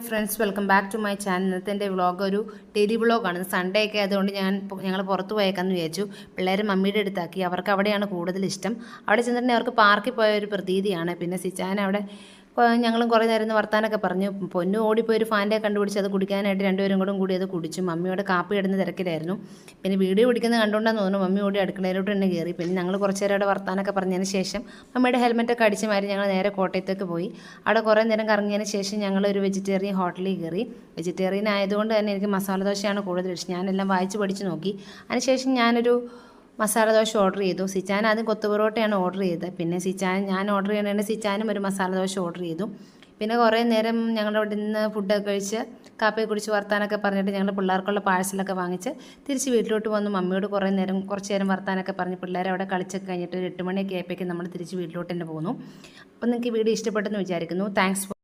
Friends, welcome back to my channel. ഇന്നത്തെ എൻ്റെ vlog ഒരു ഡെയിലി വ്ളോഗാണ്. സൺഡേ ഒക്കെ ആയതുകൊണ്ട് ഞങ്ങൾ പുറത്ത് പോയേക്കാന്ന് വിചാരിച്ചു. പിള്ളേർ മമ്മിയുടെ അടുത്താക്കി. അവർക്ക് അവിടെയാണ് കൂടുതൽ ഇഷ്ടം. അവിടെ ചെന്നിട്ടുണ്ടെങ്കിൽ അവർക്ക് പാർക്കിൽ പോയ ഒരു പ്രതീതിയാണ്. പിന്നെ സിച്ചാൻ അവിടെ ഞങ്ങളും കുറേ നേരം ഇരുന്ന് വർത്താനൊക്കെ പറഞ്ഞു. പൊന്നു ഓടിപ്പോയി ഒരു ഫാൻ്റെ കണ്ടുപിടിച്ച് അത് കുടിക്കാനായിട്ട് രണ്ടുപേരും കൂടി അത് കുടിച്ചു. മമ്മിയോട് കാപ്പി ഇടുന്ന തിരക്കിലായിരുന്നു. പിന്നെ വീഡിയോ പിടിക്കുന്നത് കണ്ടുകൊണ്ടാന്ന് തോന്നുന്നു മമ്മി ഓടി അടുക്കളയിലോട്ട് തന്നെ കയറി. പിന്നെ ഞങ്ങൾ കുറച്ച് നേരം അവിടെ വർത്താനൊക്കെ പറഞ്ഞതിന് ശേഷം മമ്മിയുടെ ഹെൽമെറ്റൊക്കെ അടിച്ച് മാറി ഞങ്ങൾ നേരെ കോട്ടയത്തേക്ക് പോയി. അവിടെ കുറേ നേരം കറങ്ങിയതിന് ശേഷം ഞങ്ങൾ ഒരു വെജിറ്റേറിയൻ ഹോട്ടലിൽ കയറി. വെജിറ്റേറിയൻ ആയതുകൊണ്ട് തന്നെ എനിക്ക് മസാല ദോശയാണ് കൂടുതൽ ഇഷ്ടം. ഞാനെല്ലാം വായിച്ച് പഠിച്ച് നോക്കി. അതിനുശേഷം ഞാനൊരു മസാല ദോശ ഓർഡർ ചെയ്തു. സിച്ചാൻ ആദ്യം കൊത്തു പൊറോട്ടയാണ് ഓർഡർ ചെയ്തത്. പിന്നെ ഞാൻ ഓർഡർ ചെയ്യണേണ്ട സിച്ചാനും ഒരു മസാല ദോശ ഓർഡർ ചെയ്തു. പിന്നെ കുറേ നേരം ഞങ്ങളുടെ അവിടെ നിന്ന് ഫുഡൊക്കെ കഴിച്ച് കാപ്പിയെ കുടിച്ച് വർത്താനൊക്കെ പറഞ്ഞിട്ട് ഞങ്ങൾ പിള്ളേർക്കുള്ള പാഴ്സലൊക്കെ വാങ്ങിച്ച് തിരിച്ച് വീട്ടിലോട്ട് വന്നു. മമ്മിയോട് കുറച്ച് നേരം വർത്താനൊക്കെ പറഞ്ഞ് പിള്ളേരെ അവിടെ കളിച്ചൊക്കെ കഴിഞ്ഞിട്ട് ഒരു 8 മണിയൊക്കെ ആയപ്പോഴേക്കും നമ്മൾ തിരിച്ച് വീട്ടിലോട്ട് തന്നെ പോകുന്നു. അപ്പോൾ നിങ്ങൾക്ക് ഈ വീഡിയോ ഇഷ്ടപ്പെട്ടെന്ന് വിചാരിക്കുന്നു. താങ്ക്സ്.